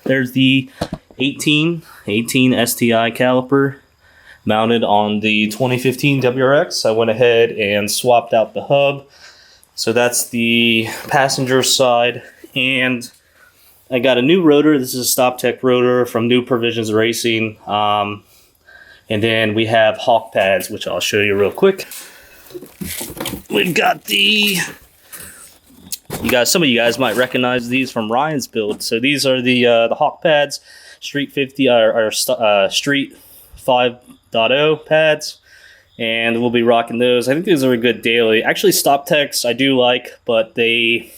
There's the 18 STi caliper mounted on the 2015 WRX. I went ahead and swapped out the hub. So that's the passenger side, and I got a new rotor. This is a StopTech rotor from New Provisions Racing. And then we have hawk pads, which I'll show you real quick. We've got some of you guys might recognize these from Ryan's build. So these are the hawk pads, Street 50 or Street 5.0 pads. And we'll be rocking those. I think these are a good daily. Actually, StopTechs I do like, but they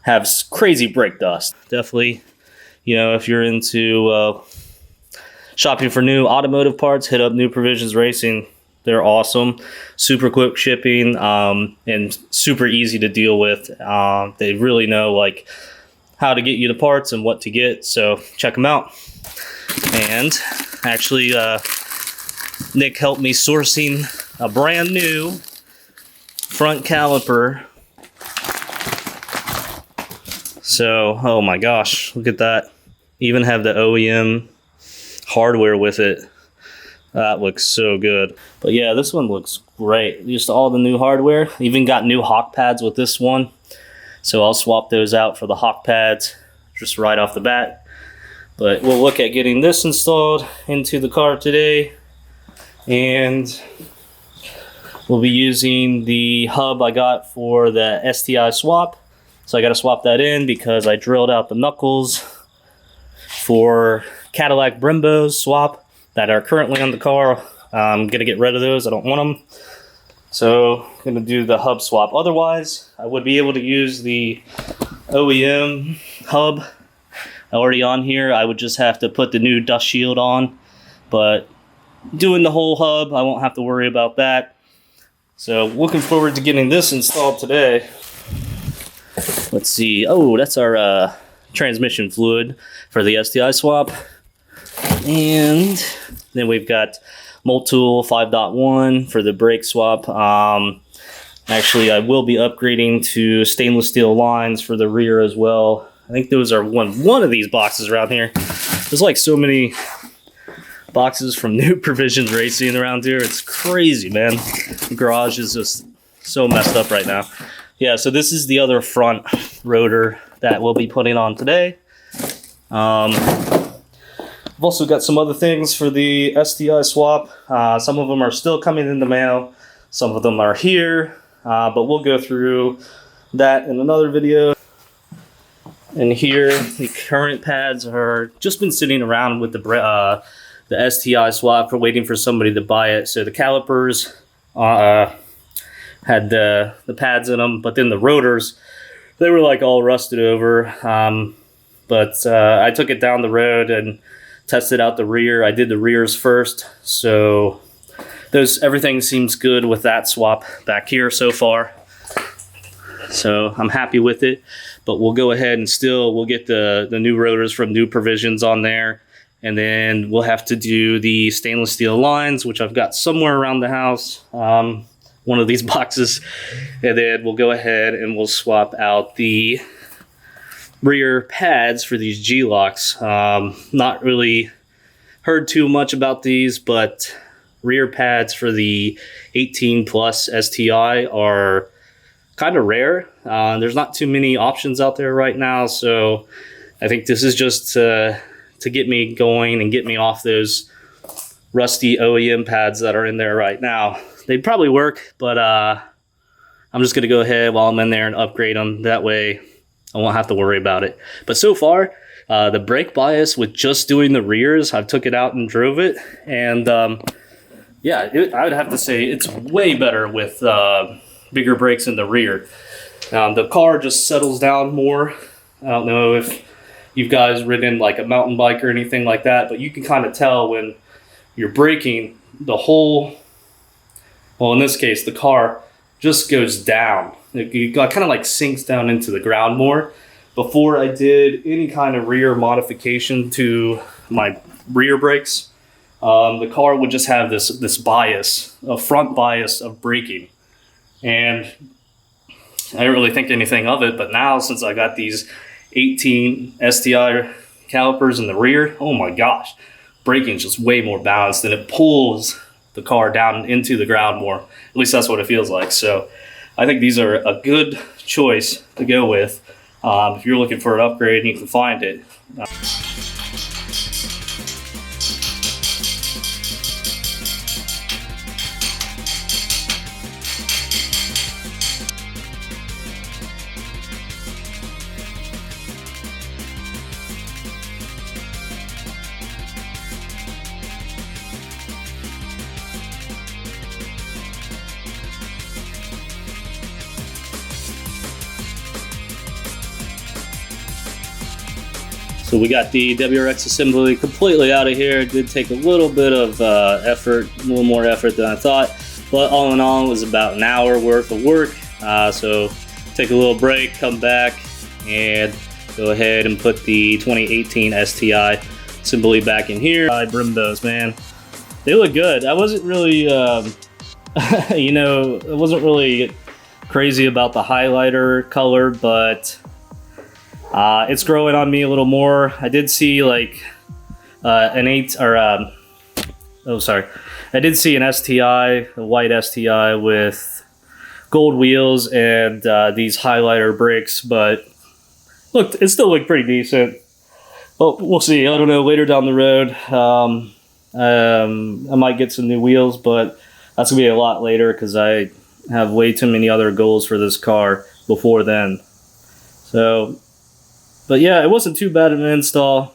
have crazy brake dust. Definitely, you know, if you're into shopping for new automotive parts, hit up New Provisions Racing. They're awesome. Super quick shipping and super easy to deal with. They really know like how to get you the parts and what to get. So check them out. And actually, Nick helped me sourcing a brand new front caliper. So, oh my gosh, look at that. Even have the OEM hardware with it. That looks so good. But yeah, this one looks great. Just all the new hardware. Even got new hawk pads with this one. So I'll swap those out for the hawk pads just right off the bat. But we'll look at getting this installed into the car today. And we'll be using the hub I got for the STi swap. So I got to swap that in because I drilled out the knuckles for Cadillac Brembos swap that are currently on the car. I'm going to get rid of those. I don't want them. So I'm going to do the hub swap. Otherwise, I would be able to use the OEM hub already on here. I would just have to put the new dust shield on. But doing the whole hub, I won't have to worry about that. So looking forward to getting this installed today. Let's see. Oh, that's our transmission fluid for the STi swap. And then we've got Multool 5.1 for the brake swap. Actually, I will be upgrading to stainless steel lines for the rear as well. I think those are one of these boxes around here. There's like so many boxes from New Provisions Racing around here. It's crazy, man. The garage is just so messed up right now. Yeah, so this is the other front rotor that we'll be putting on today. I've also got some other things for the STi swap. Some of them are still coming in the mail. Some of them are here, but we'll go through that in another video. And here, the current pads are just been sitting around with the STi swap for waiting for somebody to buy it. So the calipers had the pads in them, but then the rotors, they were like all rusted over. But I took it down the road and tested out the rear. I did the rears first, so everything seems good with that swap back here so far. So I'm happy with it, but we'll go ahead and we'll get the new rotors from New Provisions on there. And then we'll have to do the stainless steel lines, which I've got somewhere around the house, one of these boxes. And then we'll go ahead and we'll swap out the rear pads for these G-locks. Not really heard too much about these, but rear pads for the 18 plus STi are kind of rare. There's not too many options out there right now, so I think this is just to get me going and get me off those rusty OEM pads that are in there right now. They'd probably work, but I'm just going to go ahead while I'm in there and upgrade them. That way I won't have to worry about it. But so far, the brake bias with just doing the rears, I've took it out and drove it. And yeah, I would have to say it's way better with bigger brakes in the rear. The car just settles down more. I don't know if you guys ridden like a mountain bike or anything like that, but you can kind of tell when you're braking, the whole, well, in this case, the car just goes down. It kind of like sinks down into the ground more. Before I did any kind of rear modification to my rear brakes, the car would just have this bias, a front bias of braking. And I didn't really think anything of it, but now since I got these 2018 STi calipers in the rear, oh my gosh, braking's just way more balanced, and it pulls the car down into the ground more. At least that's what it feels like. So I think these are a good choice to go with if you're looking for an upgrade and you can find it. So we got the WRX assembly completely out of here. It did take a little bit of effort, a little more effort than I thought, but all in all, it was about an hour worth of work. So take a little break, come back, and go ahead and put the 2018 STi assembly back in here. STi Brembos, man, they look good. I wasn't really, you know, I wasn't really crazy about the highlighter color, but it's growing on me a little more. I did see like I did see an STi, a white STi with gold wheels and these highlighter brakes, but look, it still looked pretty decent. Well, we'll see. I don't know, later down the road, I might get some new wheels, but that's gonna be a lot later because I have way too many other goals for this car before then. So, but yeah, it wasn't too bad of an install.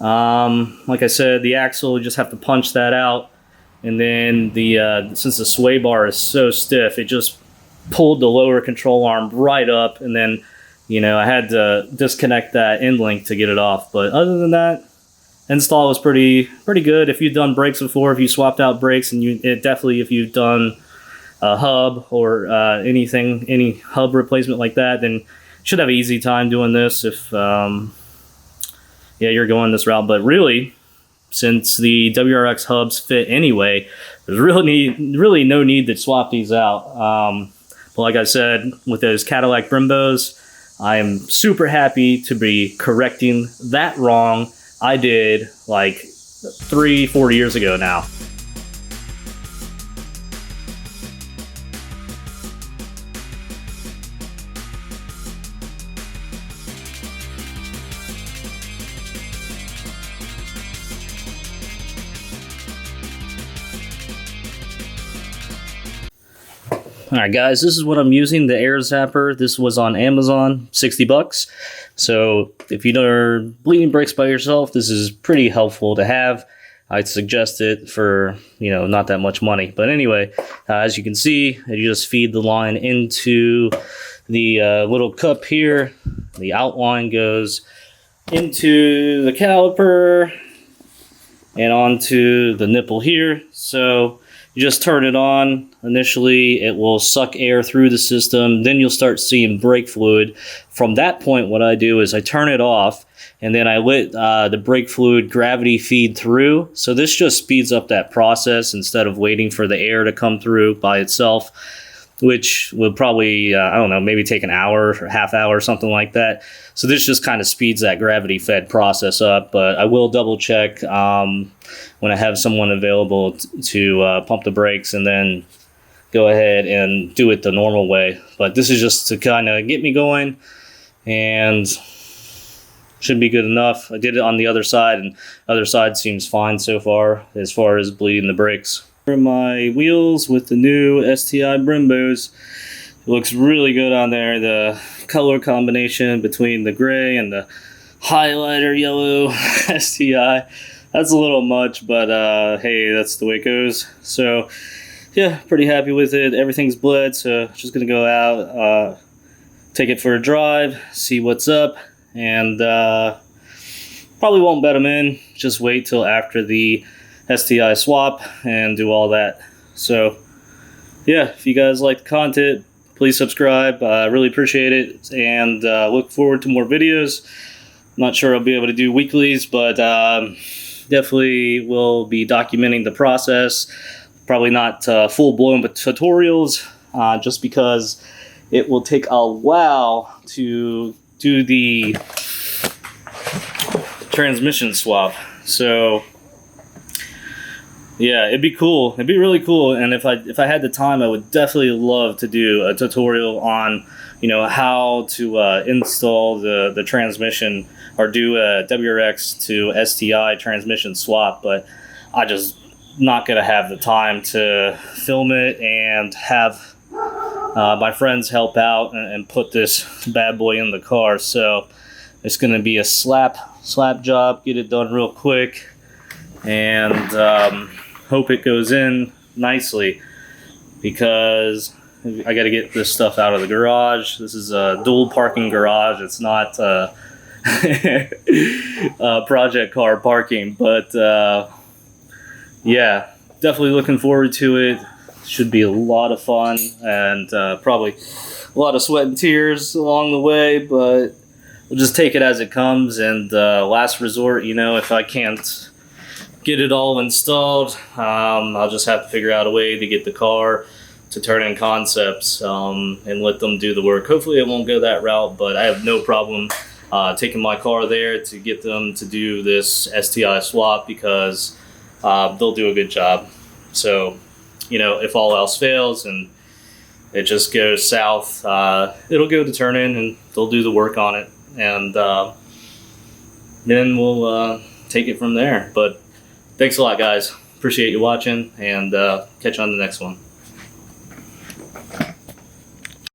Like I said, the axle, you just have to punch that out. And then since the sway bar is so stiff, it just pulled the lower control arm right up. And then, you know, I had to disconnect that end link to get it off. But other than that, install was pretty good. If you've done brakes before, if you swapped out brakes, and definitely if you've done a hub or any hub replacement like that, then should have an easy time doing this if you're going this route. But really, since the WRX hubs fit anyway, there's really no need to swap these out. But like I said, with those Cadillac Brembos, I am super happy to be correcting that wrong I did like 3-4 years ago now. Alright guys, this is what I'm using, the air zapper. This was on Amazon, 60 bucks. So if you're bleeding brakes by yourself, this is pretty helpful to have. I'd suggest it for, you know, not that much money. But anyway, as you can see, you just feed the line into the little cup here. The outline goes into the caliper and onto the nipple here. So you just turn it on. Initially, it will suck air through the system. Then you'll start seeing brake fluid. From that point, what I do is I turn it off, and then I let the brake fluid gravity feed through. So this just speeds up that process instead of waiting for the air to come through by itself, which will probably, I don't know, maybe take an hour or half hour or something like that. So this just kind of speeds that gravity fed process up. But I will double check when I have someone available to pump the brakes, and then go ahead and do it the normal way. But this is just to kind of get me going, and should be good enough. I did it on the other side, and other side seems fine so far as bleeding the brakes. For my wheels with the new STi Brembos, it looks really good on there. The color combination between the gray and the highlighter yellow STi, that's a little much, but hey, that's the way it goes. So yeah, pretty happy with it. Everything's bled, so just gonna go out, take it for a drive, see what's up, and probably won't bet them in. Just wait till after the STi swap and do all that. So yeah, if you guys like the content, please subscribe. I really appreciate it, and look forward to more videos. I'm not sure I'll be able to do weeklies, but definitely will be documenting the process. Probably not full-blown but tutorials, just because it will take a while to do the transmission swap. So yeah, it'd be cool. It'd be really cool. And if I had the time, I would definitely love to do a tutorial on, you know, how to install the transmission or do a WRX to STi transmission swap. But I just not gonna have the time to film it and have my friends help out and put this bad boy in the car. So it's gonna be a slap job, get it done real quick, and hope it goes in nicely, because I got to get this stuff out of the garage. This is a dual parking garage. It's not project car parking, but yeah, definitely looking forward to it. Should be a lot of fun, and probably a lot of sweat and tears along the way, but we'll just take it as it comes. And last resort, you know, if I can't get it all installed, I'll just have to figure out a way to get the car to turn in concepts and let them do the work. Hopefully it won't go that route, but I have no problem taking my car there to get them to do this STi swap, because they'll do a good job. So, you know, if all else fails and it just goes south, it'll go to turn in and they'll do the work on it, and then we'll take it from there. But thanks a lot, guys. Appreciate you watching, and catch you on the next one.